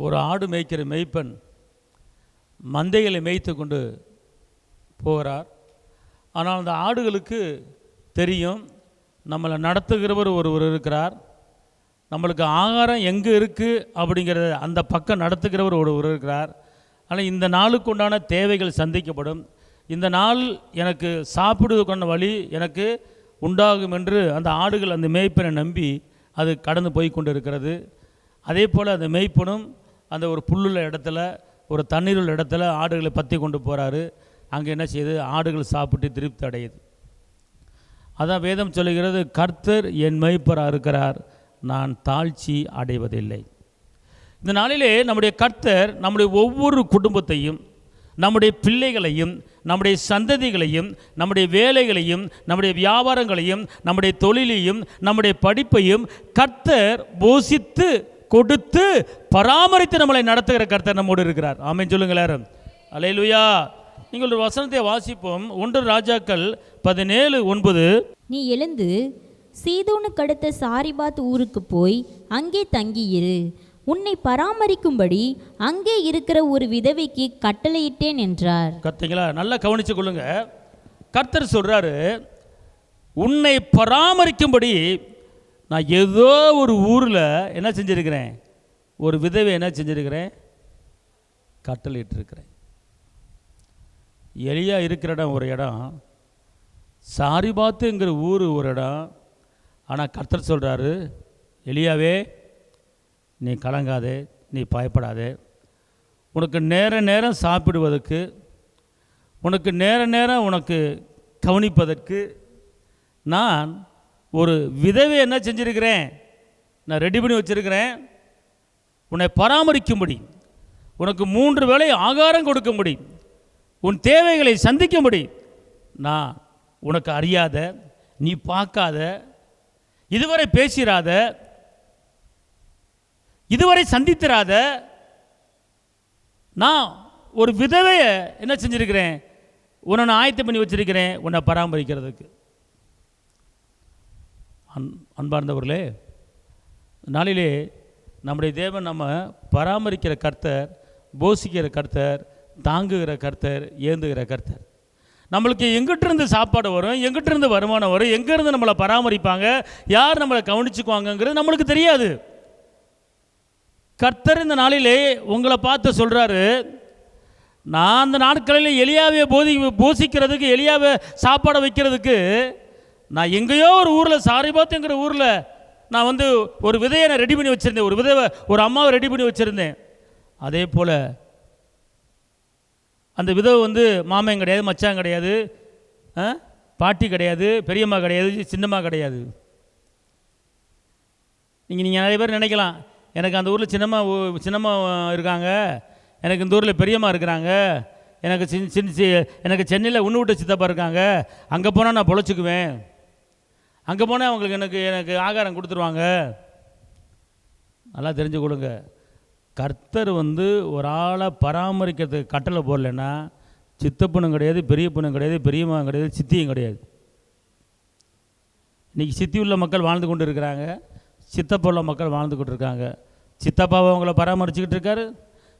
ஒரு ஆடு மேய்க்கிற மேய்ப்பன் மந்தைகளை மேய்த்து கொண்டு போகிறார். ஆனால் அந்த ஆடுகளுக்கு தெரியும் நம்மளை நடத்துகிறவர் ஒருவர் இருக்கிறார், நம்மளுக்கு ஆகாரம் எங்கே இருக்குது அப்படிங்கிறத அந்த பக்கம் நடத்துகிறவர் ஒருவர் இருக்கிறார். ஆனால் இந்த நாளுக்கு உண்டான தேவைகள் சந்திக்கப்படும், இந்த நாள் எனக்கு சாப்பிடுவதற்கான வழி எனக்கு உண்டாகும் என்று அந்த ஆடுகள் அந்த மேய்ப்பனை நம்பி அது கடந்து போய் கொண்டு இருக்கிறது. அதே போல் அந்த மேய்ப்பனும் அந்த ஒரு புல்லுள்ள இடத்துல ஒரு தண்ணீர் உள்ள இடத்துல ஆடுகளை பற்றி கொண்டு போகிறாரு. அங்கே என்ன செய்யுது? ஆடுகள் சாப்பிட்டு திருப்தி அடையுது. அதான் வேதம் சொல்லுகிறது, கர்த்தர் என் மேய்ப்பராக இருக்கிறார், நான் தாழ்ச்சி அடைவதில்லை. இந்த நாளிலே நம்முடைய கர்த்தர் நம்முடைய ஒவ்வொரு குடும்பத்தையும், நம்முடைய பிள்ளைகளையும், நம்முடைய சந்ததிகளையும், நம்முடைய வேலைகளையும், நம்முடைய வியாபாரங்களையும், நம்முடைய தொழிலையும், நம்முடைய படிப்பையும் கர்த்தர் போஷித்து கொடுத்து பராமரித்து நம்மளை நடத்துகிற கர்த்தர் நம்மோடு இருக்கிறார். ஆமென் சொல்லுங்க எல்லாரும். அல்லேலூயா. நீங்கள் ஒரு வசனத்தை வாசிப்போம். 1 ராஜாக்கள் 17:9. நீ எழுந்து சீதோனுக்கு அடுத்த சாரிபாத் ஊருக்கு போய் அங்கே தங்கியிரு, உன்னை பராமரிக்கும்படி அங்கே இருக்கிற ஒரு விதவைக்கு கட்டளையிட்டேன் என்றார். கர்த்தங்களா, நல்லா கவனிச்சு கொள்ளுங்க. கர்த்தர் சொல்றாரு, உன்னை பராமரிக்கும்படி நான் ஏதோ ஒரு ஊரில் என்ன செஞ்சிருக்கிறேன், ஒரு விதவை என்ன செஞ்சிருக்கிறேன், கட்டளையிட்டிருக்கிறேன். எலியா இருக்கிற இடம் ஒரு இடம், சாரிபாத்துங்கிற ஊர் ஒரு இடம். ஆனால் கர்த்தர் சொல்கிறாரு, எலியாவே நீ கலங்காதே, நீ பயப்படாதே, உனக்கு நேரம் சாப்பிடுவதற்கு, உனக்கு நேரம் உனக்கு கவனிப்பதற்கு நான் ஒரு விதவை என்ன செஞ்சுருக்கிறேன், நான் ரெடி பண்ணி வச்சுருக்கிறேன். உன்னை பராமரிக்கும்படி, உனக்கு 3 வேளை ஆகாரம் கொடுக்கும்படி, உன் தேவைகளை சந்திக்கும்படி நான் உனக்கு அறியாத, நீ பார்க்காத, இதுவரை பேசிராத, இதுவரை சந்தித்திராத நான் ஒரு விதவையை என்ன செஞ்சிருக்கிறேன், உன்னை நான் ஆயத்தம் பண்ணி வச்சிருக்கிறேன் உன்னை பராமரிக்கிறதுக்கு. அன்பார்ந்தவர்களே, நாளிலே நம்முடைய தேவன் நம்ம பராமரிக்கிற கர்த்தர், போஷிக்கிற கர்த்தர், தாங்குகிற கர்த்தர், ஏந்துகிற கர்த்தர். நம்மளுக்கு எங்கிட்டிருந்து சாப்பாடு வரும், எங்கிட்டிருந்து வருமானம் வரும், எங்கேருந்து நம்மளை பராமரிப்பாங்க, யார் நம்மளை கவனிச்சுக்குவாங்கங்கிறது நம்மளுக்கு தெரியாது. கர்த்தர் இந்த நாளிலே உங்களை பார்த்து சொல்கிறாரு, நான் அந்த நாட்களில் எலியாவை போஷிக்கிறதுக்கு, எலியாவை சாப்பாடை வைக்கிறதுக்கு நான் எங்கேயோ ஒரு ஊரில், சாரிபாத்துங்கிற ஊரில் நான் வந்து ஒரு விதையை நான் ரெடி பண்ணி வச்சுருந்தேன், ஒரு விதைவை, ஒரு அம்மாவை ரெடி பண்ணி வச்சுருந்தேன். அதே போல் அந்த விதவை வந்து மாமன் கிடையாது, மச்சான் கிடையாது, பாட்டி கிடையாது, பெரியம்மா கிடையாது, சின்னம்மா கிடையாது. நீங்கள் நிறைய பேர் நினைக்கலாம், எனக்கு அந்த ஊரில் சின்னம்மா இருக்காங்க, எனக்கு இந்த ஊரில் பெரியம்மா இருக்கிறாங்க, எனக்கு சென்னையில் உண்ணு விட்ட சித்தப்பா இருக்காங்க, அங்கே போனால் நான் பொழைச்சிக்குவேன், அங்கே போனால் அவங்களுக்கு எனக்கு ஆகாரம் கொடுத்துருவாங்க. நல்லா தெரிஞ்சு கொடுங்க, கர்த்தர் வந்து ஒரு ஆளை பராமரிக்கிறதுக்கு கட்டளை போடலைன்னா சித்தப்பனும் கிடையாது, பெரிய பொண்ணும் கிடையாது, பெரியம்மா கிடையாது, சித்தியும் கிடையாது. இன்றைக்கி சித்தி உள்ள மக்கள் வாழ்ந்து கொண்டு இருக்கிறாங்க, சித்தப்பா உள்ள மக்கள் வாழ்ந்து கொண்டு இருக்காங்க. சித்தப்பாவை அவங்கள பராமரிச்சுக்கிட்டு இருக்காரு,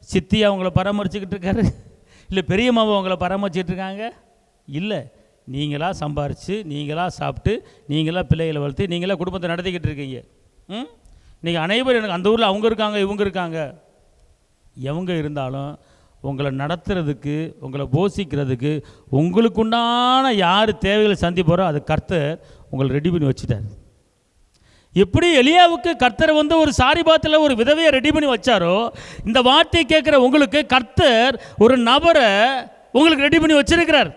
சித்தி அவங்கள பராமரிச்சுக்கிட்டு இருக்காரு, இல்லை பெரியம்மாவை அவங்கள பராமரிச்சுக்கிட்டு இருக்காங்க. இல்லை, நீங்களாக சம்பாரித்து, நீங்களாக சாப்பிட்டு, நீங்களாக பிள்ளைகளை வளர்த்து, நீங்களாக குடும்பத்தை நடத்திக்கிட்டு இருக்கீங்க. இன்றைக்கி அனைவரும் எனக்கு அந்த ஊரில் அவங்க இருக்காங்க, இவங்க இருக்காங்க. எவங்க இருந்தாலும் உங்களை நடத்துறதுக்கு, உங்களை போஷிக்கிறதுக்கு, உங்களுக்குண்டான யார் தேவைகளை சந்திப்போறோ அது கர்த்தர் உங்களை ரெடி பண்ணி வச்சுட்டார். எப்படி எலியாவுக்கு கர்த்தர் வந்து ஒரு சாரிபாத்தில் ஒரு விதவையை ரெடி பண்ணி வச்சாரோ, இந்த வார்த்தையை கேட்குற உங்களுக்கு கர்த்தர் ஒரு நபரை உங்களுக்கு ரெடி பண்ணி வச்சிருக்கிறார்.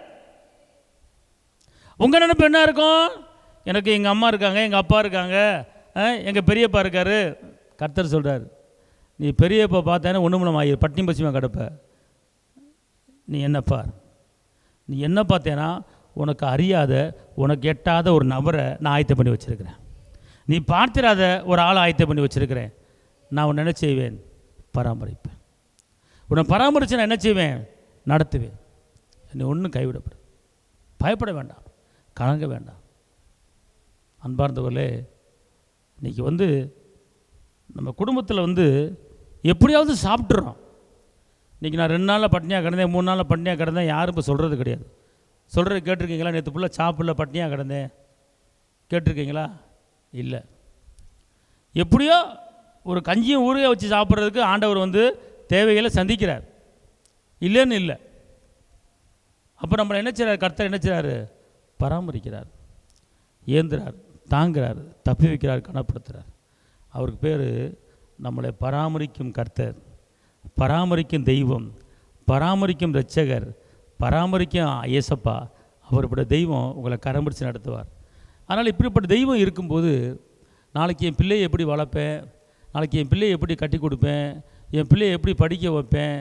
உங்கள் நினைப்பு என்ன இருக்கும்? எனக்கு எங்கள் அம்மா இருக்காங்க, எங்கள் அப்பா இருக்காங்க, எங்கள் பெரியப்பா இருக்கார். கர்த்தர் சொல்கிறார், நீ பெரியப்பா பார்த்தேன்னா ஒன்றும் ஆகி பட்டினி பசிமா கிடப்ப. நீ என்னப்பா, நீ என்ன பார்த்தேன்னா உனக்கு அறியாத, உனக்கு எட்டாத ஒரு நபரை நான் ஆயத்தம் பண்ணி வச்சுருக்கிறேன். நீ பார்த்திராத ஒரு ஆளை ஆயத்தம் பண்ணி வச்சுருக்கிறேன். நான் உன்னை என்ன செய்வேன்? பராமரிப்பேன். உன்னை பராமரித்து நான் என்ன செய்வேன்? நடத்துவேன். என்னை ஒன்றும் கைவிடப்படும். பயப்பட வேண்டாம், கலங்க வேண்டாம். அன்பார்ந்தவர்களே, இன்றைக்கி வந்து நம்ம குடும்பத்தில் வந்து எப்படியாவது சாப்பிட்றோம். இன்றைக்கி நான் 2 நாளில் பட்னியாக கிடந்தேன், 3 நாளில் பட்னியாக கிடந்தேன், யாரும் இப்போ சொல்கிறது கிடையாது. சொல்கிறது கேட்டிருக்கீங்களா? நேற்று ஃபுல்லாக சாப்பிடல, பட்னியாக கிடந்தேன், கேட்டிருக்கீங்களா? இல்லை. எப்படியோ ஒரு கஞ்சியும் ஊறுகாய் வச்சு சாப்பிட்றதுக்கு ஆண்டவர் தேவைகளை சந்திக்கிறார், இல்லைன்னு இல்லை. அப்போ நம்மளை என்ன செய்கிறார்? கர்த்தர் என்ன செய்கிறார்? பராமரிக்கிறார், ஏந்துறார், தாங்குறார், தப்பி வைக்கிறார், கனப்படுத்துகிறார். அவருக்கு பேர் நம்மளை பராமரிக்கும் கர்த்தர், பராமரிக்கும் தெய்வம், பராமரிக்கும் இரட்சகர், பராமரிக்கும் இயேசப்பா. அவருடைய தெய்வம் உங்களை கரம் பிடிச்சு நடத்துவார். அதனால் இப்படிப்பட்ட தெய்வம் இருக்கும்போது நாளைக்கு என் பிள்ளையை எப்படி வளர்ப்பேன், நாளைக்கு என் பிள்ளையை எப்படி கட்டி கொடுப்பேன், என் பிள்ளையை எப்படி படிக்க வைப்பேன்,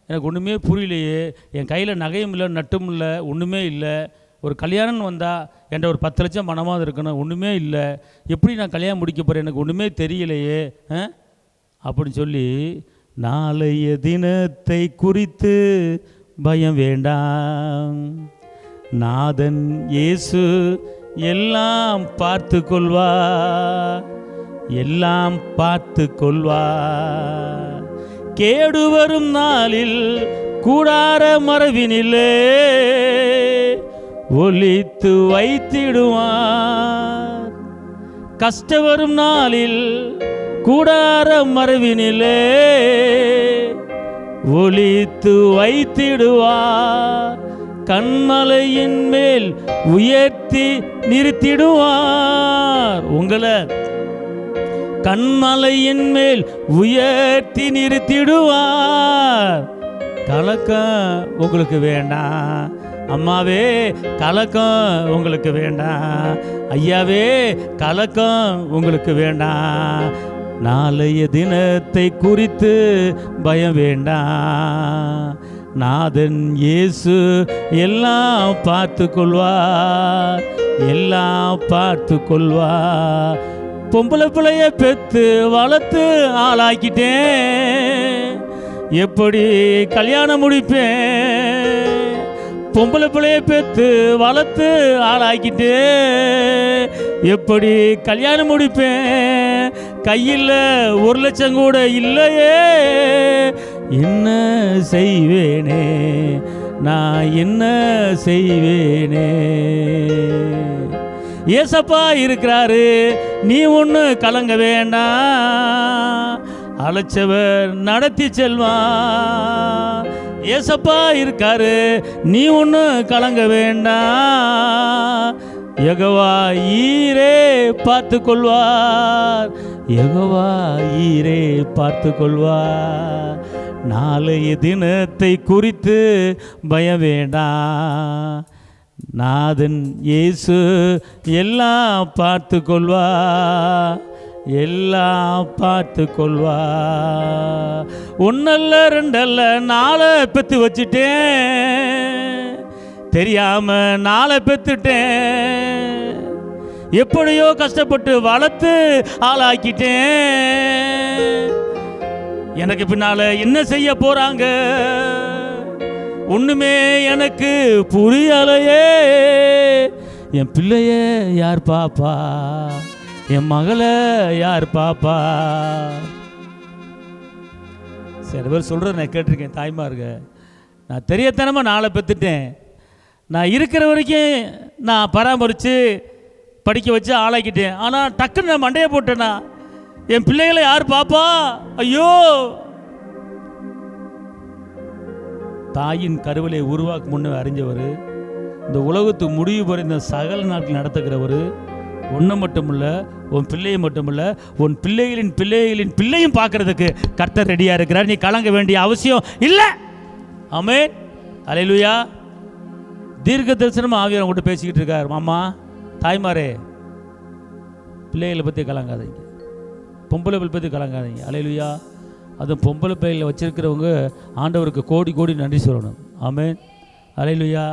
எனக்கு ஒன்றுமே புரியலையே, என் கையில் நகையும் இல்லை, நட்டும் இல்லை, ஒன்றுமே இல்லை, ஒரு கல்யாணம் வந்தால் என்கிட்ட ஒரு 10 லட்சம் பணமாக இருக்கணும், ஒன்றுமே இல்லை, எப்படி நான் கல்யாணம் முடிக்க போகிறேன், எனக்கு ஒன்றுமே தெரியலையே அப்படின்னு சொல்லி நாளைய தினத்தை குறித்து பயம் வேண்டாம், நாதன் இயேசு எல்லாம் பார்த்து கொள்வார், எல்லாம் பார்த்து கொள்வார். கேடு வரும் நாளில் கூடார மரபினிலே ஒளித்து வைத்திடுவார், கஷ்ட வரும் நாளில் கூடார மரபினிலே ஒளித்து வைத்திடுவார், கண்மலையின் மேல் உயர்த்தி நிறுத்திடுவார். உங்களை கண்மலையின் மேல் உயர்த்தி நிறுத்திடுவார். கலக்கம் உங்களுக்கு வேண்டாம் அம்மாவே, கலக்கம் உங்களுக்கு வேண்டாம் ஐயாவே, கலக்கம் உங்களுக்கு வேண்டாம். நாளைய தினத்தை குறித்து பயம் வேண்டாம், நாதன் இயேசு எல்லாம் பார்த்து கொள்வார், எல்லாம் பார்த்து கொள்வார். பொம்பளை பிள்ளைய பெற்று வளர்த்து ஆளாக்கிட்டேன், எப்படி கல்யாணம் முடிப்பேன், பொம்பளை பிள்ளைய பெற்று வளர்த்து ஆளாக்கிட்டேன், எப்படி கல்யாணம் முடிப்பேன், கையில் 1 லட்சம் கூட இல்லையே, என்ன செய்வேனே, நான் என்ன செய்வேனே. ஏசப்பா இருக்கிறாரு, நீ ஒன்று கலங்க வேண்டாம், அழைச்சவர் நடத்தி செல்வான். ஏசப்பா இருக்காரு, நீ ஒன்று கலங்க வேண்டாம், யெகோவா ஈரே பார்த்து கொள்வார், யெகோவா ஈரே பார்த்து கொள்வார். நாளைய தினத்தை குறித்து பயம் வேண்டாம், நாதன் இயேசு எல்லாம் பார்த்து கொள்வார், எல்லாம் பார்த்து கொள்வார். 1 அல்ல 2 அல்ல 4 பெற்று வச்சுட்டேன், தெரியாம 4 பெற்றுட்டேன், எப்படியோ கஷ்டப்பட்டு வளர்த்து ஆளாக்கிட்டேன். எனக்கு பின்னால என்ன செய்ய போறாங்க, ஒண்ணுமே எனக்கு புரியலையே. என் பிள்ளைய யார் பாப்பா, என் மகளை யார் பாப்பா. சில பேர் சொல்கிறத நான் கேட்டிருக்கேன், தாய்மார்க, நான் தெரியத்தனமாக 4 பெற்றுட்டேன், நான் இருக்கிற வரைக்கும் நான் பராமரித்து படிக்க வச்சு ஆளாக்கிட்டேன், ஆனால் டக்குன்னு நான் மண்டையை போட்டேன்னா என் பிள்ளைகளை யார் பாப்பா. ஐயோ, தாயின் கருவிலை உருவாக்கு முன்னே அறிஞ்சவர், இந்த உலகத்துக்கு முடிவு பெற இந்த சகல நாட்கள் நடத்துகிறவர், ஒன்று மட்டும் இல்லை, உன் பிள்ளையை மட்டும் இல்லை, உன் பிள்ளைகளின் பிள்ளைகளின் பிள்ளையும் பார்க்கறதுக்கு கர்த்தர் ரெடியாக இருக்கிறார். நீ கலங்க வேண்டிய அவசியம் இல்லை. ஆமென், அல்லேலூயா. தீர்க்க தரிசனமாக ஆவியார் உங்கள்கிட்ட பேசிக்கிட்டு இருக்கார். மாமா, தாய்மாரே, பிள்ளைகளை பற்றி கலங்காதீங்க, பொம்பளை பிள்ளை பற்றி கலங்காதீங்க. அல்லேலூயா. அதுவும் பொம்பளை பிள்ளைகளை வச்சிருக்கிறவங்க ஆண்டவருக்கு கோடி கோடி நன்றி சொல்லணும். ஆமென், அல்லேலூயா.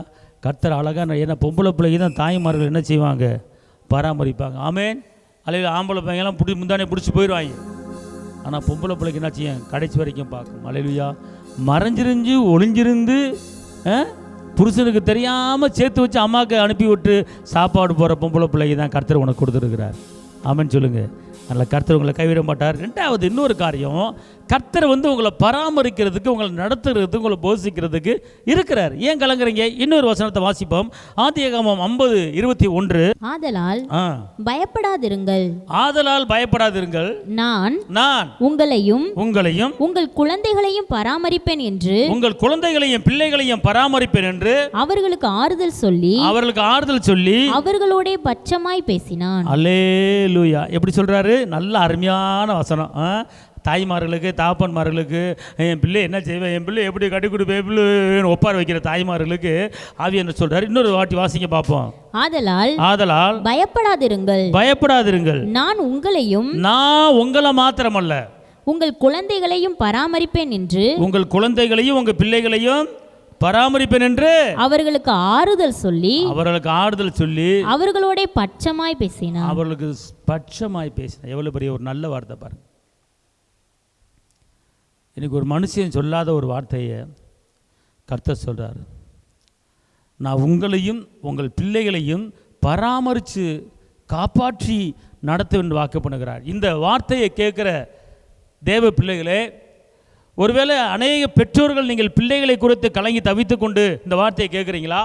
கர்த்தர் அழகாக, ஏன்னா பொம்பளை பிள்ளைக்கு தான் தாய்மார்கள் என்ன செய்வாங்க, பராமரிப்பாங்க. ஆமென், அல்லேலூயா. ஆம்பளை பையங்கெல்லாம் முந்தானே பிடிச்சி போயிடுவாங்க, ஆனால் பொம்பளை பிள்ளைக்கு என்ன செய்யும், கடைசி வரைக்கும் பார்க்கும். அல்லேலூயா. மறைஞ்சிருந்து ஒளிஞ்சிருந்து புருஷனுக்கு தெரியாமல் சேர்த்து வச்சு அம்மாவுக்கு அனுப்பி விட்டு சாப்பாடு போகிற பொம்பளை பிள்ளைக்கு தான் கர்த்தர் உனக்கு கொடுத்துருக்கிறார். ஆமென் சொல்லுங்கள். அதில் கர்த்தர் உங்களை கைவிட மாட்டார். 2வது இன்னொரு காரியம், கர்த்தர் வந்து உங்களை பராமரிக்கிறதுக்கு, உங்களை நடத்துறதுக்கு, உங்களை போஷிக்கிறதுக்கு இருக்கிறார். ஏன் கலங்குறீங்க? இன்னொரு வசனத்தை வாசிப்போம். ஆதியாகமம் 50:21. ஆதலால் பயப்படாதிருங்கள், ஆதலால் பயப்படாதிருங்கள், நான் உங்களையும் உங்கள் குழந்தைகளையும் பராமரிப்பேன் என்று, உங்கள் குழந்தைகளையும் பிள்ளைகளையும் பராமரிப்பேன் என்று அவர்களுக்கு ஆறுதல் சொல்லி அவர்களோட பட்சமாய் பேசினான். அல்லேலூயா. எப்படி சொல்றாரு? நல்ல அருமையான வசனம். தாய்மார்களுக்கு, தாப்பன்மார்களுக்கு, என் பிள்ளை என்ன செய்வேன், என் பிள்ளை எப்படி கட்டி கொடுப்பேன், என் பிள்ளை ஒப்பார வைக்கிற தாய்மார்களுக்கு ஆவி என்ன சொல்றாரு? இன்னொரு வாட்டி வாசிங்க பார்ப்போம். ஆதலால் பயப்படாதிருங்கள், நான் உங்களை மாத்திரமல்ல உங்கள் குழந்தைகளையும் பராமரிப்பேன் என்று, உங்கள் குழந்தைகளையும் உங்கள் பிள்ளைகளையும் பராமரிப்பேன் என்று அவர்களுக்கு ஆறுதல் சொல்லி அவர்களோட பட்சமாய் பேசினார். அவர்களுக்கு பட்சமாய் பேசினார். எவ்வளவு பெரிய ஒரு நல்ல வார்த்தை பாருங்க. இன்னைக்கு ஒரு மனுஷன் சொல்லாத ஒரு வார்த்தையை கர்த்தர் சொல்றாரு. நான் உங்களையும் உங்கள் பிள்ளைகளையும் பராமரித்து காப்பாற்றி நடத்துவேன் வாக்கு பண்ணுகிறார். இந்த வார்த்தையை கேட்குற தேவ பிள்ளைகளே, ஒருவேளை அநேக பெற்றோர்கள் நீங்கள் பிள்ளைகளை குறித்து கலங்கி தவித்து கொண்டு இந்த வார்த்தையை கேட்குறீங்களா?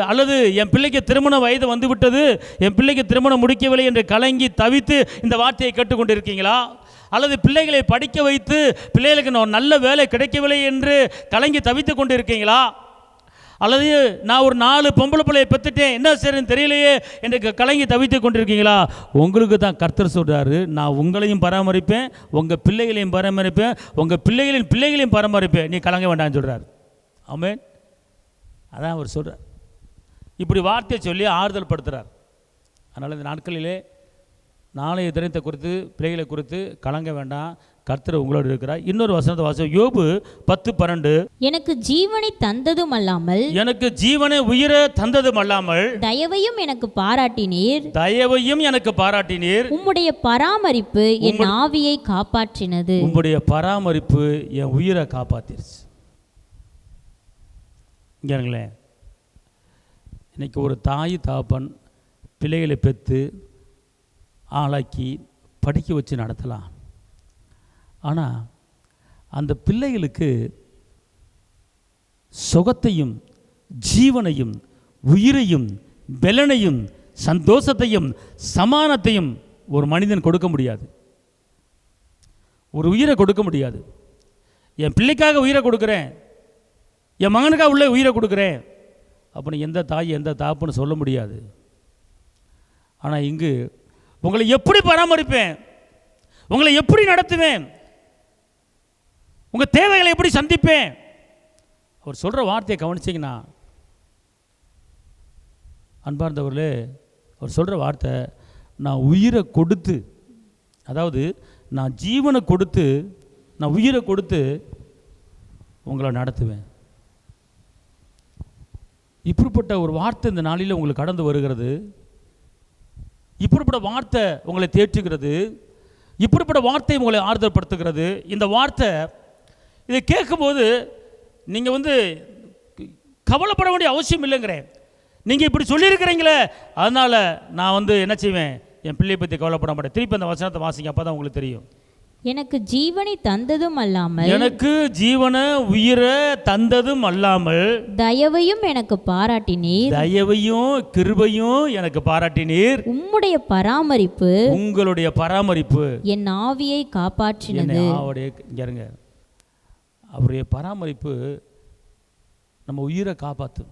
அல்லது என் பிள்ளைக்கு திருமண வயது வந்துவிட்டது, என் பிள்ளைக்கு திருமணம் முடிக்கவில்லை என்று கலங்கி தவித்து இந்த வார்த்தையை கேட்டுக்கொண்டு இருக்கீங்களா? அல்லது பிள்ளைகளை படிக்க வைத்து பிள்ளைகளுக்கு நல்ல வேலை கிடைக்கவில்லை என்று கலங்கி தவித்து கொண்டு இருக்கீங்களா? அல்லது நான் ஒரு 4 பொம்பளை பிள்ளையை பெற்றுட்டேன், என்ன செய்யறதுன்னு தெரியலையே என்று கலங்கி தவித்து கொண்டிருக்கீங்களா? உங்களுக்கு தான் கர்த்தர் சொல்கிறாரு, நான் உங்களையும் பராமரிப்பேன், உங்கள் பிள்ளைகளையும் பராமரிப்பேன், உங்கள் பிள்ளைகளின் பிள்ளைகளையும் பராமரிப்பேன், நீ கலங்க வேண்டாம்னு சொல்கிறார். ஆமென். அதான் அவர் சொல்கிறார். இப்படி வார்த்தையை சொல்லி ஆறுதல் படுத்துகிறார். அதனால் இந்த நாட்களிலே நாளைய தினத்தை குறித்து, பிள்ளைகளை குறித்து கலங்க வேண்டாம், கர்த்தர் உங்களோடு இருக்கிறார். இன்னொரு வசனத்தை வாசிப்போம். யோபு 10:12. எனக்கு ஜீவனை தந்ததும் அல்லாமல், எனக்கு ஜீவனை உயிரை தந்ததும் அல்லாமல், தயவையும் எனக்கு பாராட்டினீர், உம்முடைய பராமரிப்பு என் ஆவியை காப்பாற்றினது. உம்முடைய பராமரிப்பு என் உயிரை காப்பாத்திருச்சு. இங்கே இன்னைக்கு ஒரு தாய் தாப்பன் பிள்ளைகளை பெற்று ஆளாக்கி படிக்க வச்சு நடத்தலாம். ஆனால் அந்த பிள்ளைகளுக்கு சுகத்தையும் ஜீவனையும் உயிரையும் பலனையும் சந்தோஷத்தையும் சமானத்தையும் ஒரு மனிதன் கொடுக்க முடியாது. ஒரு உயிரை கொடுக்க முடியாது. என் பிள்ளைக்காக உயிரை கொடுக்குறேன், என் மகனுக்காக உள்ள உயிரை கொடுக்குறேன் அப்படின்னு எந்த தாய் எந்த தாப்புன்னு சொல்ல முடியாது. ஆனால் இங்கு உங்களை எப்படி பராமரிப்பேன், உங்களை எப்படி நடத்துவேன், உங்கள் தேவைகளை எப்படி சந்திப்பேன், அவர் சொல்கிற வார்த்தையை கவனிச்சிங்கன்னா அன்பார்ந்தவர்களே, அவர் சொல்கிற வார்த்தை நான் உயிரை கொடுத்து, அதாவது நான் ஜீவனை கொடுத்து, நான் உயிரை கொடுத்து உங்களை நடத்துவேன். இப்படிப்பட்ட ஒரு வார்த்தை இந்த நாளில் உங்களுக்கு கடந்து வருகிறது. இப்படிப்பட்ட வார்த்தை உங்களை தேற்றுகிறது. இப்படிப்பட்ட வார்த்தை உங்களை ஆறுதல் படுத்துகிறது. இந்த வார்த்தை இதை கேட்கும்போது நீங்கள் கவலைப்பட வேண்டிய அவசியம் இல்லைங்கிறேன். நீங்கள் இப்படி சொல்லியிருக்கிறீங்களே, அதனால் நான் என்ன செய்வேன், என் பிள்ளையை பற்றி கவலைப்பட மாட்டேன். திருப்பி அந்த வசனத்தை வாசிங்க, அப்போ தான் உங்களுக்கு தெரியும். எனக்கு ஜீவனை தந்ததும் அல்லாமல், எனக்கு ஜீவனை உயிரை தந்ததும் அல்லாமல், தயவையும் எனக்கு பாராட்டினீர், தயவையும் கிருபையும் எனக்கு பாராட்டினீர், உம்முடைய பராமரிப்பு, உங்களுடைய பராமரிப்பு என் ஆவியை காப்பாற்றினது. அவருடைய பராமரிப்பு நம்ம உயிரை காப்பாற்றும்.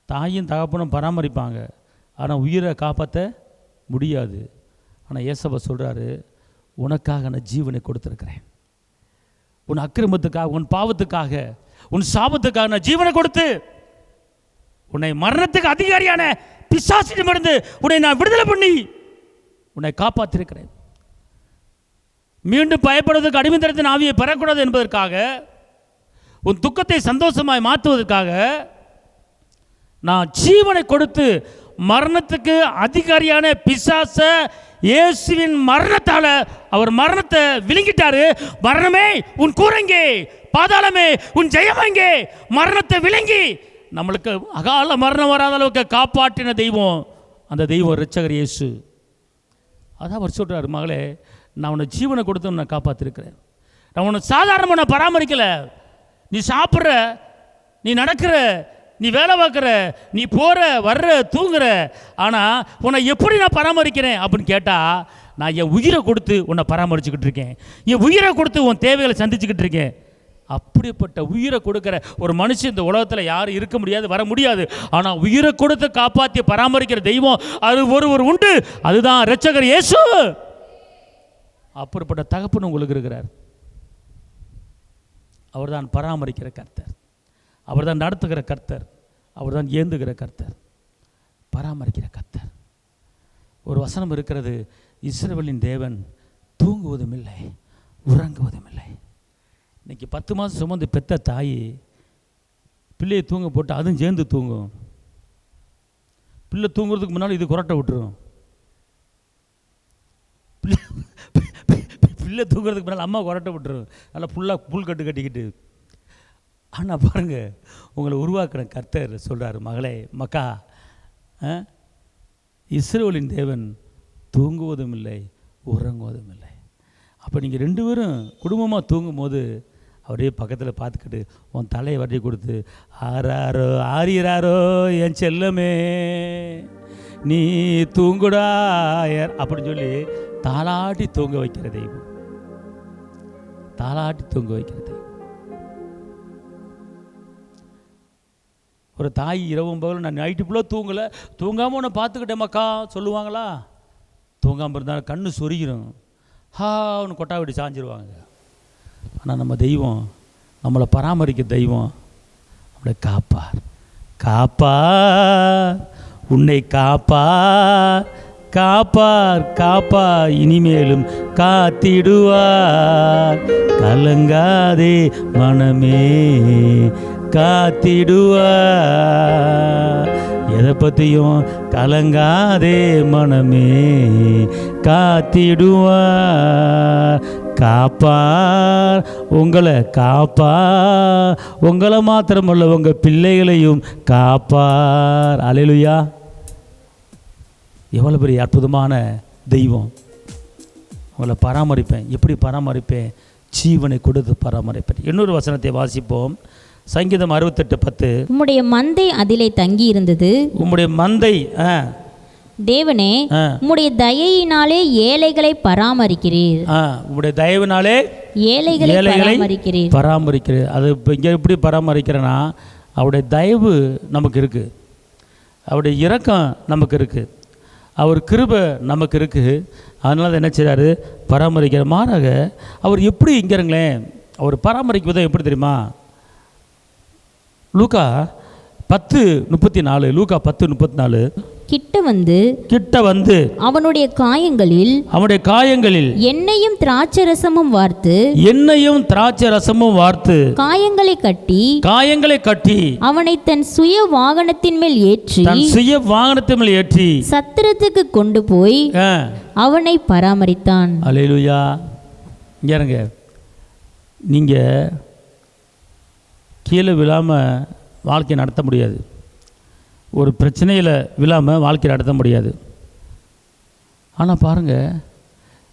தாயும் தகப்பனும் பராமரிப்பாங்க, ஆனால் உயிரை காப்பாற்ற முடியாது. ஆனால் ஏசப்பா சொல்கிறாரு, உனக்காக நான் ஜீவனை கொடுத்துருக்கிறேன், உன் அக்கிரமத்துக்காக, உன் பாவத்துக்காக, உன் சாபத்துக்காக நான் ஜீவனை கொடுத்து உன்னை மரணத்துக்கு அதிகாரியான பிசாசிடமிருந்து உன்னை நான் விடுதலை பண்ணி உன்னை காப்பாற்றிருக்கிறேன். மீண்டும் பயப்படுவதற்கு அடிமைத்தனத்தின் ஆவியை பெறக்கூடாது என்பதற்காக, உன் துக்கத்தை சந்தோஷமாய் மாற்றுவதற்காக நான் ஜீவனை கொடுத்து மரணத்துக்கு அதிகாரியான பிசாச இயேசுவின் மரணத்தால் அவர் மரணத்தை விழுங்கிட்டாரு. மரணமே உன் கூரங்கே, பாதாளமே உன் ஜெயமங்கே, மரணத்தை விழுங்கி நம்மளுக்கு அகால மரணம் வராத அளவுக்கு காப்பாற்றின தெய்வம் அந்த தெய்வம் இரட்சகர் இயேசு. அதான் அவர் சொல்கிறார், மகளே நான் உன்னை ஜீவனை கொடுத்து நான் காப்பாற்றிருக்கிறேன். நான் உன்னை சாதாரணமாக நான் பராமரிக்கலை. நீ சாப்பிட்ற, நீ நடக்கிற, நீ வேலை பார்க்குற, நீ போகிற வர்ற தூங்குற, ஆனால் உன்னை எப்படி நான் பராமரிக்கிறேன் அப்படின்னு கேட்டால், நான் என் உயிரை கொடுத்து உன்னை பராமரிச்சுக்கிட்டு இருக்கேன். என் உயிரை கொடுத்து உன் தேவைகளை சந்திச்சுக்கிட்டு இருக்கேன். அப்படிப்பட்ட உயிரை கொடுக்குற ஒரு மனுஷன் இந்த உலகத்தில் யாரும் இருக்க முடியாது, வர முடியாது. ஆனால் உயிரை கொடுத்து காப்பாற்றி பராமரிக்கிற தெய்வம் அது ஒருவர் உண்டு. அதுதான் இரட்சகர் இயேசு. அப்படிப்பட்ட தகப்பன் உங்களுக்கு இருக்கிறார். அவர்தான் பராமரிக்கிற கர்த்தர், அவர்தான் நடத்துகிற கர்த்தர், அவர்தான் ஏந்துகிற கர்த்தர், பராமரிக்கிற கர்த்தர். ஒரு வசனம் இருக்கிறது, இஸ்ரவேலின் தேவன் தூங்குவதும் இல்லை உறங்குவதும் இல்லை. இன்றைக்கி 10 மாதம் சுமந்து பெத்த தாய் பிள்ளையை தூங்க போட்டு அதுவும் சேர்ந்து தூங்கும். பிள்ளை தூங்குறதுக்கு முன்னால் இது குரட்டை விட்டுரும். பிள்ளை தூங்குறதுக்கு முன்னால் அம்மா குரட்டை விட்டுரும், நல்லா ஃபுல்லாக புல் கட்டு கட்டிக்கிட்டு. ஆனால் பாருங்கள், உங்களை உருவாக்கின கர்த்தர் சொல்கிறார், மகளே மக்கா, இஸ்ரவேலின் தேவன் தூங்குவதும் இல்லை உறங்குவதும் இல்லை. அப்போ நீங்கள் 2 பேரும் குடும்பமாக தூங்கும் போது அப்படியே பக்கத்தில் பார்த்துக்கிட்டு உன் தலையை வட்டி கொடுத்து, ஆறாரோ ஆறிறாரோ என் செல்லமே நீ தூங்குடா அப்படின்னு சொல்லி தாலாட்டி தூங்க வைக்கிற தெய்வம், தாலாட்டி தூங்க வைக்கிற தெய்வம். ஒரு தாய் இரவும் பகலும் நான் நைட்டு ஃபுல்லாக தூங்கலை, தூங்காமல் உன்னை பார்த்துக்கிட்டேன் மக்கா சொல்லுவாங்களா? தூங்காமல் இருந்தால் கண்ணு சொருகிடும், ஒன்று கொட்டா விட்டு சாஞ்சிருவாங்க. ஆனால் நம்ம தெய்வம், நம்மளை பராமரிக்க தெய்வம், நம்மளை காப்பார், காப்பார், உன்னை காப்பார், காப்பார், காப்பார், இனிமேலும் காத்திடுவார், கலங்காதே மனமே காத்திடுவார், எதை பற்றியும் கலங்காதே மனமே காத்திடுவார், காப்பார், உங்களை காப்பார், உங்களை மாத்திரமல்ல உங்கள் பிள்ளைகளையும் காப்பார். அல்லேலூயா! எவ்வளோ பெரிய அற்புதமான தெய்வம். உங்களை பராமரிப்பேன். எப்படி பராமரிப்பேன்? ஜீவனை கொடுத்து பராமரிப்பேன். இன்னொரு வசனத்தை வாசிப்போம். சங்கீதம் 68:10. உம்முடைய மந்தை அதிலே தங்கி இருந்தது. உம்முடைய மந்தை தேவனே, உம்முடைய தயையினாலே ஏழைகளை பராமரிக்கிறீர். உம்முடைய தயவினாலே ஏழைகளை பராமரிக்கிறீர். அது இப்போ இங்கே எப்படி பராமரிக்கிறேன்னா, அவருடைய தயவு நமக்கு இருக்குது, அவருடைய இரக்கம் நமக்கு இருக்குது, அவர் கிருபை நமக்கு இருக்குது. அதனால தான் என்ன செய்கிறாரு? பராமரிக்கிற. மாறாக அவர் எப்படி இங்கிறங்களேன், அவர் பராமரிக்குவதை எப்படி தெரியுமா? லூக்கா 10:34. லூக்கா 10:34. கிட்ட வந்து அவனுடைய காயங்களில் எண்ணெயும் திராட்சரசமும் வார்த்து காயங்களை கட்டி அவனை தன் சுய வாகனத்தின் மேல் ஏற்றி சத்திரத்துக்கு கொண்டு போய் அவனை பராமரித்தான். அல்லேலூயா! இங்க நீங்கள் கீழே விழாமல் வாழ்க்கை நடத்த முடியாது, ஒரு பிரச்சனையில் விழாமல் வாழ்க்கை நடத்த முடியாது. ஆனால் பாருங்கள்,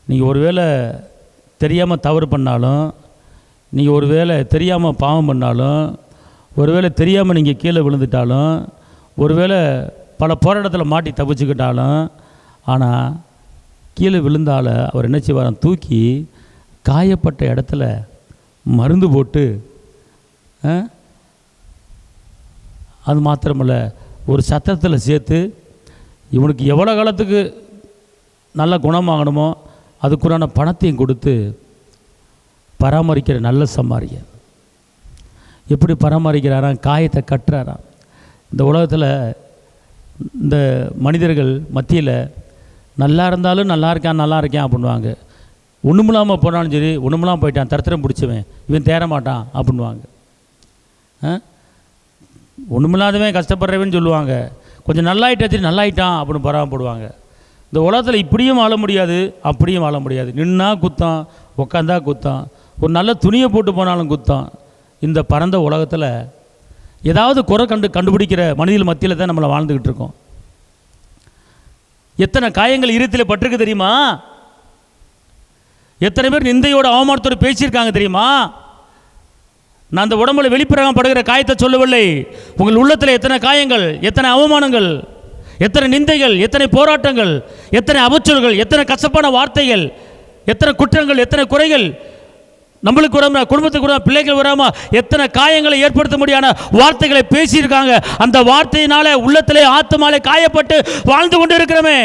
நீங்கள் ஒரு வேளை தெரியாமல் தவறு பண்ணாலும், நீங்கள் ஒரு வேளை தெரியாமல் பாவம் பண்ணாலும், ஒரு வேளை தெரியாமல் நீங்கள் கீழே விழுந்துட்டாலும், ஒரு வேளை பல போராட்டத்தில் மாட்டி தப்பிச்சுக்கிட்டாலும், ஆனால் கீழே விழுந்தால அவர் என்ன செய்வார்? தூக்கி காயப்பட்ட இடத்துல மருந்து போட்டு, அது மாத்திரமல்ல ஒரு சத்திரத்தில் சேர்த்து இவனுக்கு எவ்வளோ காலத்துக்கு நல்ல குணமாகணுமோ அதுக்குறான பணத்தையும் கொடுத்து பராமரிக்கிற நல்ல சம்மாரியன். எப்படி பராமரிக்கிறாராம்? காயத்தை கட்டுறாராம். இந்த உலகத்தில் இந்த மனிதர்கள் மத்தியில் நல்லா இருந்தாலும் நல்லா இருக்கேன் அப்படின்வாங்க. ஒன்றுமில்லாமல் போனாலும் சரி, ஒன்றுமில்லாமல் போயிட்டான், தரத்திரம் பிடிச்சவன், இவன் தேர மாட்டான் அப்படின்வாங்க. ஒன்றுமில்லாதவன் கஷ்டப்படுறவன்னு சொல்லுவாங்க. கொஞ்சம் நல்லாயிட்டான் அப்படின்னு பராமப்படுவாங்க. இந்த உலகத்தில் இப்படியும் வாழ முடியாது, அப்படியும் வாழ முடியாது. நின்னா குத்தம், உக்காந்தா குத்தம், ஒரு நல்ல துணியை போட்டு போனாலும் குத்தம். இந்த பரந்த உலகத்தில் ஏதாவது குறை கண்டுபிடிக்கிற மனிதர்கள் மத்தியில் தான் நம்மளை வாழ்ந்துக்கிட்டு இருக்கோம். எத்தனை காயங்கள் இருத்தில் பட்டிருக்கு தெரியுமா? எத்தனை பேர் நிந்தையோட அவமானத்தோடு பேசியிருக்காங்க தெரியுமா? நான் அந்த உடம்புல வெளிப்பிரகம் படுகிற காயத்தை சொல்லவில்லை. உங்கள் உள்ளத்தில் எத்தனை காயங்கள், எத்தனை அவமானங்கள், எத்தனை நிந்தைகள், எத்தனை போராட்டங்கள், எத்தனை அவச்சொல்கள், எத்தனை கசப்பான வார்த்தைகள், எத்தனை குற்றங்கள், எத்தனை குறைகள், நம்மளுக்கு வராம, குடும்பத்துக்கு வராம, பிள்ளைகள் வராம எத்தனை காயங்களை ஏற்படுத்த முடியாத வார்த்தைகளை பேசியிருக்காங்க. அந்த வார்த்தையினால உள்ளத்திலே ஆத்மாலே காயப்பட்டு வாழ்ந்து கொண்டு இருக்கிறோமே,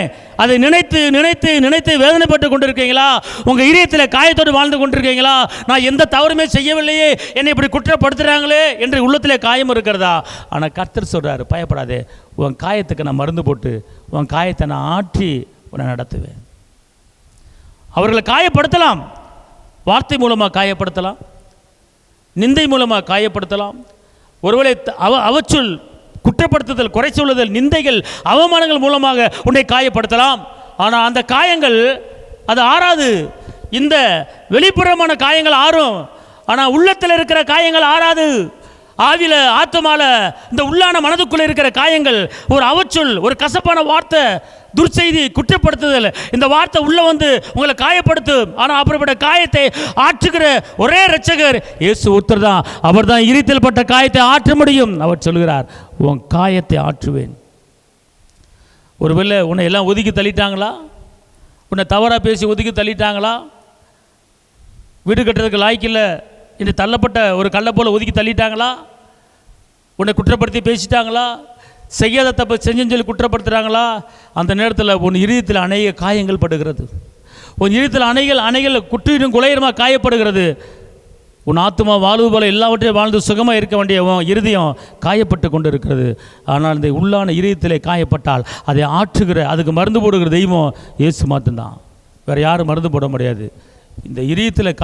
அதை நினைத்து நினைத்து நினைத்து வேதனைப்பட்டு கொண்டிருக்கீங்களா? உங்கள் இதயத்தில் காயத்தோடு வாழ்ந்து கொண்டிருக்கீங்களா? நான் எந்த தவறுமே செய்யவில்லையே, என்னை இப்படி குற்றப்படுத்துகிறாங்களே என்று உள்ளத்திலே காயம் இருக்கிறதா? ஆனால் கர்த்தர் சொல்கிறார், பயப்படாதே, உன் காயத்துக்கு நான் மருந்து போட்டு உன் காயத்தை நான் ஆற்றி உன்னை நடத்துவேன். அவர்களை காயப்படுத்தலாம், வார்த்தை மூலமாக காயப்படுத்தலாம், நிந்தை மூலமாக காயப்படுத்தலாம், ஒருவேளை அவச்சொல், குற்றப்படுத்துதல், குறை சொல்லுதல், நிந்தைகள், அவமானங்கள் மூலமாக உன்னை காயப்படுத்தலாம். ஆனால் அந்த காயங்கள் அது ஆறாது. இந்த வெளிப்புறமான காயங்கள் ஆறும், ஆனால் உள்ளத்தில் இருக்கிற காயங்கள் ஆறாது. ஆவில, ஆத்மால, இந்த உள்ளான மனதுக்குள்ளே இருக்கிற காயங்கள், ஒரு அவச்சொல், ஒரு கசப்பான வார்த்தை, துர்ச்செய்தி, குற்றப்படுத்துதல், இந்த வார்த்தை உள்ள வந்து உங்களை காயப்படுத்தும். ஆனால் அப்படிப்பட்ட காயத்தை ஆற்றுகிற ஒரே இரட்சகர் இயேசு ஒருத்தர் தான். அவர் தான் இருதயத்தில் பட்ட காயத்தை ஆற்ற முடியும். அவர் சொல்கிறார், உன் காயத்தை ஆற்றுவேன். ஒருவேளை உன்னை எல்லாம் ஒதுக்கி தள்ளிட்டாங்களா? உன்னை தவறாக பேசி ஒதுக்கி தள்ளிட்டாங்களா? வீடு கட்டுறதுக்கு லாய்க்கில்ல என்று தள்ளப்பட்ட ஒரு கல்லை போல ஒதுக்கி தள்ளிட்டாங்களா? உன்னை குற்றப்படுத்தி பேசிட்டாங்களா? செய்யாத தப்பு செஞ்சுன்னு சொல்லி குற்றப்படுத்துகிறாங்களா? அந்த நேரத்தில் உன் இருதயத்தில் அநேக காயங்கள் படுகிறது. உன் இருதயத்தில் அணைகள் குற்றிலும் குலையரமாக காயப்படுகிறது. உன் ஆத்மா வாழ்வு போல எல்லாவற்றையும் வாழ்ந்து சுகமாக இருக்க வேண்டிய உன் இருதயம் காயப்பட்டு கொண்டு இருக்கிறது. ஆனால் இந்த உள்ளான இருதயத்திலே காயப்பட்டால் அதை ஆற்றுகிற, அதுக்கு மருந்து போடுகிற தெய்வம் இயேசு மட்டும்தான். வேறு யாரும் மருந்து போட முடியாது. இந்த இதயத்தில்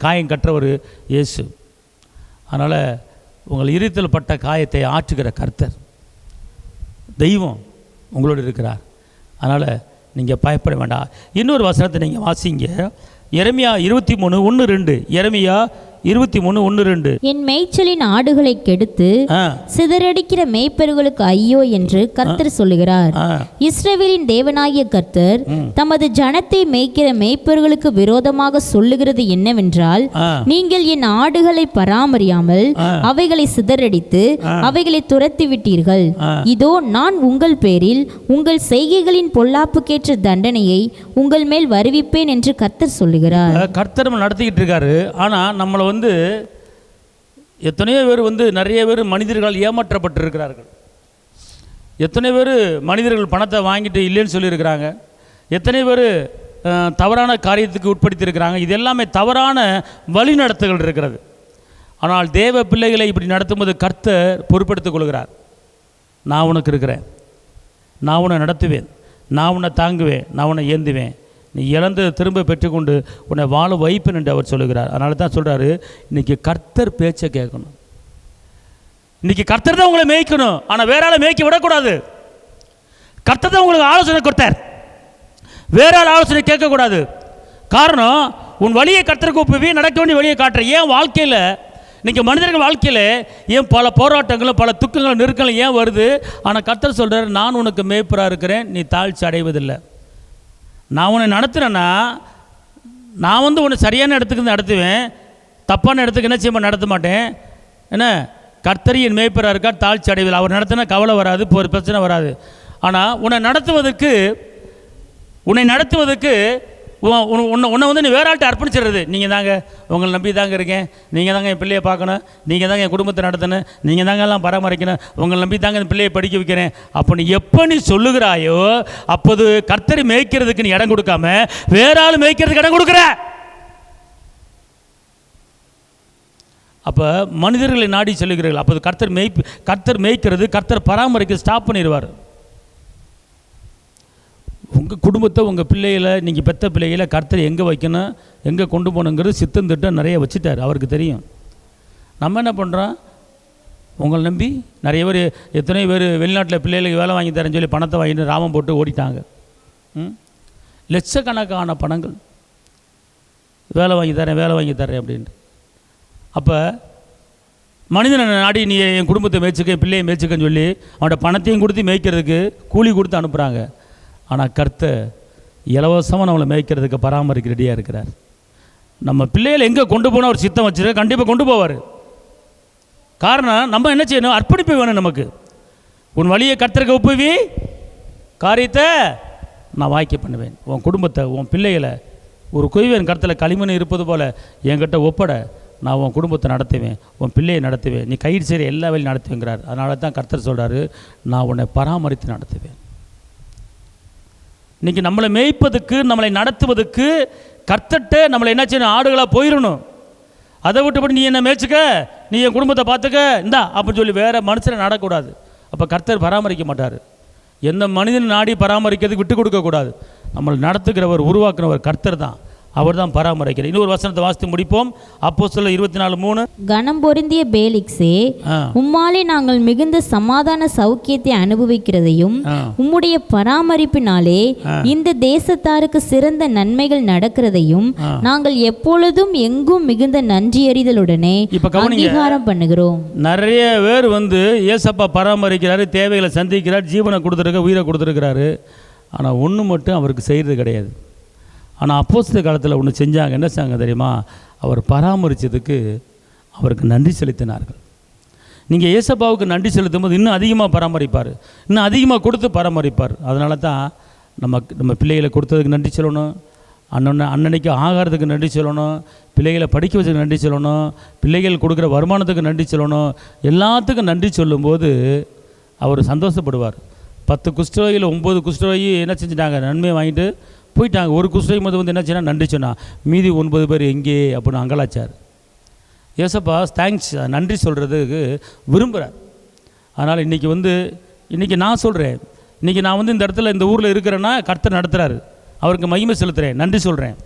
காயம் கற்றவர் இயேசு. அதனால் உங்கள் இதயத்தில் பட்ட காயத்தை ஆற்றுகிற கர்த்தர் தெய்வம் உங்களோடு இருக்கிறார். அதனால் நீங்கள் பயப்பட வேண்டாம். இன்னொரு வசனத்தை நீங்கள் வாசிங்க. எரேமியா 23:1-2. எரேமியா 23:1-2. என் மேய்ச்சலின் ஆடுகளை கெடுத்து சிதறடிக்கிற மேய்ப்பர்களுக்கு ஐயோ என்று கர்த்தர் சொல்லுகிறார். இஸ்ரவேலின் தேவனாகிய கர்த்தர் தமது ஜனத்தை மேய்க்கிற மேய்ப்பர்களுக்கு விரோதமாக சொல்லுகிறது என்னவென்றால், நீங்கள் என் ஆடுகளை பராமரியாமல் அவைகளை சிதறடித்து அவைகளை துரத்தி விட்டீர்கள். இதோ நான் உங்கள் பேரில் உங்கள் செய்கைகளின் பொல்லாப்புக்கேற்ற தண்டனையை உங்கள் மேல் வருவிப்பேன் என்று கர்த்தர் சொல்லுகிறார். கர்த்தர் நடத்திக்கிட்டு இருக்காரு. ஆனால் நம்மளை எத்தனையோ பேர் நிறைய பேர் மனிதர்கள் ஏமாற்றப்பட்டிருக்கிறார்கள். எத்தனை பேர் மனிதர்கள் பணத்தை வாங்கிட்டு இல்லைன்னு சொல்லியிருக்கிறாங்க. எத்தனை பேர் தவறான காரியத்துக்கு உட்படுத்தியிருக்கிறாங்க. இது எல்லாமே தவறான வழிநடத்துகள் இருக்கிறது. ஆனால் தேவ பிள்ளைகளை இப்படி நடத்தும்போது கர்த்தர் பொறுப்பெடுத்துக் கொள்கிறார். நான் உனக்கு இருக்கிறேன், நான் உன்னை நடத்துவேன், நான் உன்னை தாங்குவேன், நான் உன்னை ஏந்துவேன், நீ இழந்து திரும்ப பெற்றுக்கொண்டு உன்னை வாழ வைப்பேன் என்று அவர் சொல்லுகிறார். அதனால தான் சொல்கிறாரு, இன்றைக்கி கர்த்தர் பேச்சை கேட்கணும். இன்றைக்கி கர்த்தர் தான் உங்களை மேய்க்கணும். ஆனால் வேற ஆளை மேய்க்க விடக்கூடாது. கர்த்தர் தான் உங்களுக்கு ஆலோசனை கொடுத்தார், வேற ஆள் ஆலோசனை கேட்கக்கூடாது. காரணம், உன் வழியை கர்த்தருக்கு ஒப்புவி, நடக்க வேண்டிய வழியை காட்டுற. ஏன் வாழ்க்கையில் இன்றைக்கி மனிதர்கள் வாழ்க்கையில் ஏன் பல போராட்டங்களும் பல துக்கங்களும் நெருக்கங்களும் ஏன் வருது? ஆனால் கர்த்தர் சொல்கிறார், நான் உனக்கு மேய்ப்பராக இருக்கிறேன், நீ தாழ்ச்சி அடைவதில்லை. நான் உன்னை நடத்துகிறேன்னா நான் உன்னை சரியான இடத்துக்கு நடத்துவேன், தப்பான இடத்துக்கு என்ன செய்ய நடத்த மாட்டேன். என்ன, கர்த்தர் என் மேய்ப்பராக இருக்கார், தாழ்ச்சி அடைவில். அவர் நடத்தினா கவலை வராது, ஒரு பிரச்சனை வராது. ஆனால் உன்னை நடத்துவதற்கு உன்னை நீ வேற ஆள்கிட்ட அர்ப்பணிச்சிடுறது. நீங்கள் தாங்க, உங்களை நம்பி தாங்க இருக்கேன், நீங்கள் தாங்க என் பிள்ளையை பார்க்கணும், நீங்கள் தாங்க என் குடும்பத்தை நடத்தணும், நீங்கள் தாங்க எல்லாம் பராமரிக்கணும், உங்களை நம்பி தாங்க என் பிள்ளையை படிக்க வைக்கிறேன் அப்போ எப்போ நீ சொல்லுகிறாயோ அப்போது கர்த்தரை மேய்க்கிறதுக்கு நீ இடம் கொடுக்காம வேற ஆள் மேய்க்கிறதுக்கு இடம் கொடுக்குற. அப்போ மனிதர்களை நாடி சொல்லுகிறீர்கள். அப்போது கர்த்தர் மேய்க்கிறது, கர்த்தர் பராமரிக்க ஸ்டாப் பண்ணிடுவார். உங்கள் குடும்பத்தை, உங்கள் பிள்ளைகளை, நீங்கள் பெற்ற பிள்ளைகளை கர்த்தர் எங்கே வைக்கணும், எங்கே கொண்டு போகணுங்கிறது சித்தம் திட்டம் நிறைய வச்சுட்டார், அவருக்கு தெரியும். நம்ம என்ன பண்ணுறோம், உங்களை நம்பி நிறைய பேர், எத்தனை பேர் வெளிநாட்டில் பிள்ளைகளுக்கு வேலை வாங்கி தரேன்னு சொல்லி பணத்தை வாங்கிட்டு ராமம் போட்டு ஓடிட்டாங்க. லட்சக்கணக்கான பணங்கள், வேலை வாங்கி தரேன் அப்படின்ட்டு. அப்போ மனிதனை நாடி நீ என் குடும்பத்தை மேய்ச்சிக்க, என் பிள்ளையை மேய்ச்சிக்கன்னு சொல்லி அவனோட பணத்தையும் கொடுத்து மேய்க்கிறதுக்கு கூலி கொடுத்து அனுப்புகிறாங்க. ஆனால் கர்த்தர் இலவசமாக நம்மளை மேய்க்கிறதுக்கு பராமரிக்க ரெடியாக இருக்கிறார். நம்ம பிள்ளைகளை எங்கே கொண்டு போனால் ஒரு சித்தம் வச்சுருக்க கண்டிப்பாக கொண்டு போவார். காரணம் நம்ம என்ன செய்யணும், அர்ப்பணிப்பு வேணும் நமக்கு. உன் வழியை கர்த்தருக்கு ஒப்புவி, காரியத்தை நான் வாய்க்க பண்ணுவேன். உன் குடும்பத்தை, உன் பிள்ளைகளை ஒரு குயவன் கருத்தில் களிமண் இருப்பது போல் என்கிட்ட ஒப்பட, நான் உன் குடும்பத்தை நடத்துவேன், உன் பிள்ளையை நடத்துவேன், நீ கைடு செய்கிற எல்லா வேலையும் நடத்துவேங்கிறார். அதனால தான் கர்த்தர் சொல்கிறாரு, நான் உன்னை பராமரித்து நடத்துவேன். இன்றைக்கி நம்மளை மேய்ப்பதுக்கு, நம்மளை நடத்துவதுக்கு கர்த்தர்கிட்ட நம்மளை என்ன செய்யணும், ஆடுகளாக போயிடணும். அதை விட்டுப்பட்டு நீ என்ன மேய்ச்சிக்க, நீ என் குடும்பத்தை பார்த்துக்க இந்தா அப்படின்னு சொல்லி வேறு மனுஷனை நடக்கூடாது. அப்போ கர்த்தர் பராமரிக்க மாட்டார். எந்த மனிதன் நாடி பராமரிக்கிறதுக்கு விட்டு கொடுக்கக்கூடாது. நம்மளை நடத்துகிறவர், உருவாக்குனவர் கர்த்தர் தான். அவர் தான் பராமரிக்கிறார். இன்னொரு வசனத்தை வாசித்து முடிப்போம். அப்போஸ்தலர் 24:3. கனம் பொருந்திய பேலிக்ஸே, உம்மாலே நாங்கள் மிகுந்த சமாதான சௌக்கியத்தை அனுபவிக்கிறதையும் உம்முடைய பராமரிப்பினாலே இந்த தேசத்தாருக்கு சிறந்த நன்மைகள் நடக்கிறதையும் நாங்கள் எப்பொழுதும் எங்கும் மிகுந்த நன்றி அறிதலுடனே அங்கீகாரம் பண்ணுகிறோம். நிறைய பேர் ஏசப்பா பராமரிக்கிறாரு, தேவைகளை சந்திக்கிறார், ஜீவனை கொடுத்துருக்க, உயிரை கொடுத்துருக்கிறாரு. ஆனால் ஒன்று மட்டும் அவருக்கு செய்கிறது கிடையாது. ஆனால் அப்போஸ்தலர் காலத்தில் ஒன்று செஞ்சாங்க. என்ன செஞ்சாங்க தெரியுமா? அவர் பராமரித்ததுக்கு அவருக்கு நன்றி செலுத்தினார்கள். நீங்கள் ஏசப்பாவுக்கு நன்றி செலுத்தும் போது இன்னும் அதிகமாக பராமரிப்பார், இன்னும் அதிகமாக கொடுத்து பராமரிப்பார். அதனால தான் நம்ம பிள்ளைகளை கொடுத்ததுக்கு நன்றி சொல்லணும், அன்னன்னைக்கு ஆகாரத்துக்கு நன்றி சொல்லணும், பிள்ளைகளை படிக்க வச்சதுக்கு நன்றி சொல்லணும், பிள்ளைகள் கொடுக்குற வருமானத்துக்கு நன்றி சொல்லணும். எல்லாத்துக்கும் நன்றி சொல்லும்போது அவர் சந்தோஷப்படுவார். 10 குஷ்டரோகியில் 9 குஷ்டரோகி என்ன செஞ்சுட்டாங்க, நன்மையை வாங்கிட்டு போயிட்டாங்க. ஒரு குஷ்டரோகி முதல் என்ன செய்யணும், நன்றி சொன்னா, மீதி 9 பேர் எங்கே அப்படின்னு அங்கலாச்சார். ஏசப்பா தேங்க்ஸ், நன்றி சொல்கிறதுக்கு விரும்புகிறார். அதனால் இன்றைக்கி நான் சொல்கிறேன், இன்றைக்கி நான் இந்த இடத்துல இந்த ஊரில் இருக்கிறேன்னா கர்த்தர் நடத்துகிறாரு, அவருக்கு மகிமை செலுத்துகிறேன், நன்றி சொல்கிறேன்.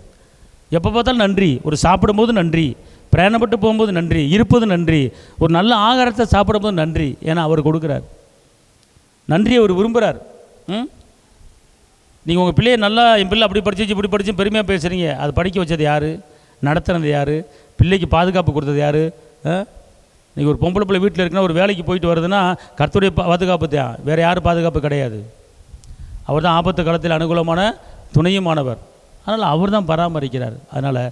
எப்போ பார்த்தாலும் நன்றி. ஒரு சாப்பிடும்போது நன்றி, பிரயாணப்பட்டு போகும்போது நன்றி, இருப்பது நன்றி, ஒரு நல்ல ஆகாரத்தை சாப்பிடும்போது நன்றி. ஏன்னா அவர் கொடுக்குறார். நன்றி அவர் விரும்புகிறார். நீங்கள் உங்கள் பிள்ளையை நல்லா, என் பிள்ளை அப்படி படிச்சு இப்படி படித்து பெருமையாக பேசுகிறீங்க. அது படிக்க வச்சது யார், நடத்துனது யார், பிள்ளைக்கு பாதுகாப்பு கொடுத்தது யார்? நீங்கள் ஒரு பொம்பளை பிள்ளை வீட்டில் இருக்குன்னா, ஒரு வேலைக்கு போயிட்டு வருதுன்னா கர்த்தருடைய பாதுகாப்பு தான், வேறு யாரும் பாதுகாப்பு கிடையாது. அவர் தான் ஆபத்து காலத்தில் அனுகூலமான துணையுமானவர். அதனால் அவர் தான் பராமரிக்கிறார். அதனால்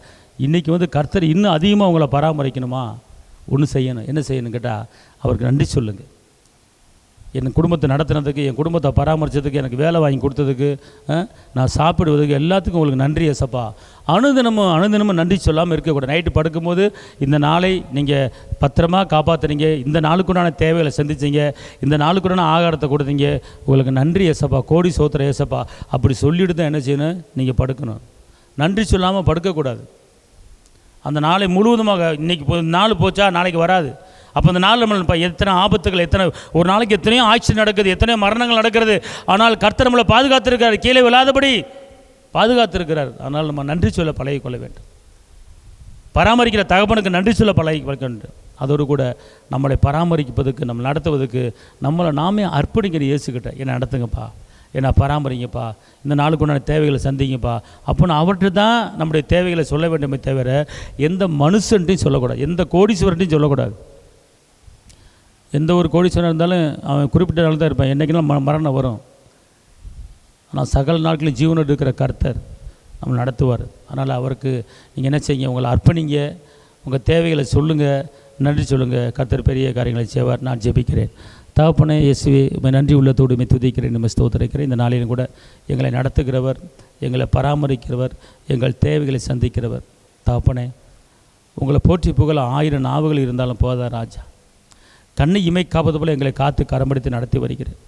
இன்றைக்கி கர்த்தர் இன்னும் அதிகமாக உங்களை பராமரிக்கணுமா, ஒன்று செய்யணும். என்ன செய்யணும் கேட்டால், அவருக்கு நன்றி சொல்லுங்கள். என் குடும்பத்தை நடத்துனதுக்கு, என் குடும்பத்தை பராமரித்ததுக்கு, எனக்கு வேலை வாங்கி கொடுத்ததுக்கு, நான் சாப்பிடுவதுக்கு, எல்லாத்துக்கும் உங்களுக்கு நன்றி ஏசப்பா. அனுதினமும் நன்றி சொல்லாமல் இருக்கக்கூடாது. நைட்டு படுக்கும்போது இந்த நாளை நீங்கள் பத்திரமா காப்பாற்றுறீங்க, இந்த நாளுக்குண்டான தேவைகளை சந்திச்சிங்க, இந்த நாளுக்குண்டான ஆகாரத்தை கொடுத்தீங்க, உங்களுக்கு நன்றி ஏசப்பா, கோடி சோத்திர ஏசப்பா. அப்படி சொல்லிவிட்டு தான் என்ன செய்யணும், நீங்கள் படுக்கணும். நன்றி சொல்லாமல் படுக்கக்கூடாது. அந்த நாளை முழுவதுமாக, இன்றைக்கி நாள் போச்சா நாளைக்கு வராது. அப்போ அந்த நாள் நம்ம எத்தனை ஆபத்துகள், எத்தனை ஒரு நாளைக்கு எத்தனையோ ஆக்சிடென்ட் நடக்குது, எத்தனையோ மரணங்கள் நடக்கிறது. ஆனால் கர்த்தர் நம்மளை பாதுகாத்திருக்கிறார், கீழே விழாதபடி பாதுகாத்திருக்கிறார். அதனால் நம்ம நன்றி சொல்ல பழகிக்கொள்ள வேண்டும். பராமரிக்கிற தகப்பனுக்கு நன்றி சொல்ல பழகிக்கொள்ள வேண்டும். அதோடு கூட நம்மளை பராமரிப்பதுக்கு, நம்ம நடத்துவதுக்கு நம்மளை நாமே அர்ப்பணிக்கிற இயேசுக்கிட்ட, என்னை நடத்துங்கப்பா, என்னை பராமரிங்கப்பா, இந்த நாளுக்குண்டான தேவைகளை சந்திங்கப்பா அப்படின்னு அவர்கிட்ட தான் நம்முடைய தேவைகளை சொல்ல வேண்டுமே தவிர எந்த மனுஷன்ட்டையும் சொல்லக்கூடாது, எந்த கோடீஸ்வரன்ட்டையும் சொல்லக்கூடாது. எந்த ஒரு கோடீஸ்வரன் இருந்தாலும் அவன் குறிப்பிட்ட நாள் தான் இருப்பான், என்றைக்கெல்லாம் மரணம் வரும். ஆனால் சகல நாட்களில் ஜீவனோடு இருக்கிற கர்த்தர் நம்ம நடத்துவார். அதனால் அவருக்கு நீங்கள் என்ன செய்யுங்க, உங்களை அர்ப்பணிங்க, உங்கள் தேவைகளை சொல்லுங்கள், நன்றி சொல்லுங்கள். கர்த்தர் பெரிய காரியங்களை செய்வார். நான் ஜெபிக்கிறேன். தகப்பனே இயேசுவே, நன்றி உள்ளத்தோடு துதிக்கிறேன், நம்ம ஸ்தோத்திரிக்கிறேன். இந்த நாளிலும் கூட எங்களை நடத்துகிறவர், எங்களை பராமரிக்கிறவர், எங்கள் தேவைகளை சந்திக்கிறவர். தகப்பனே, உங்களை போற்றி புகழ 1000 நாவுகள் இருந்தாலும் போதா ராஜா. கண்ணை இமை காப்பது போல் எங்களை காத்து கரம்படித்து நடத்தி வருகிறேன்.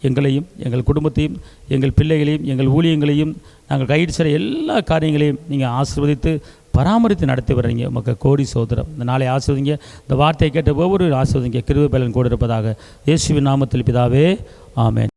எங்களையும், எங்கள் குடும்பத்தையும், எங்கள் பிள்ளைகளையும், எங்கள் ஊழியங்களையும், நாங்கள் கைடு செய்கிற எல்லா காரியங்களையும் நீங்கள் ஆசீர்வதித்து பராமரித்து நடத்தி வர்றீங்க. உமக்கு கோடி சோதரம். இந்த நாளை ஆசீர்வதிங்க. இந்த வார்த்தையை கேட்ட ஒவ்வொரு ஆசீர்வதிங்க. கிருபை பலன் கூட இருப்பதாக. இயேசுவின் நாமத்தில் பிதாவே, ஆமென்.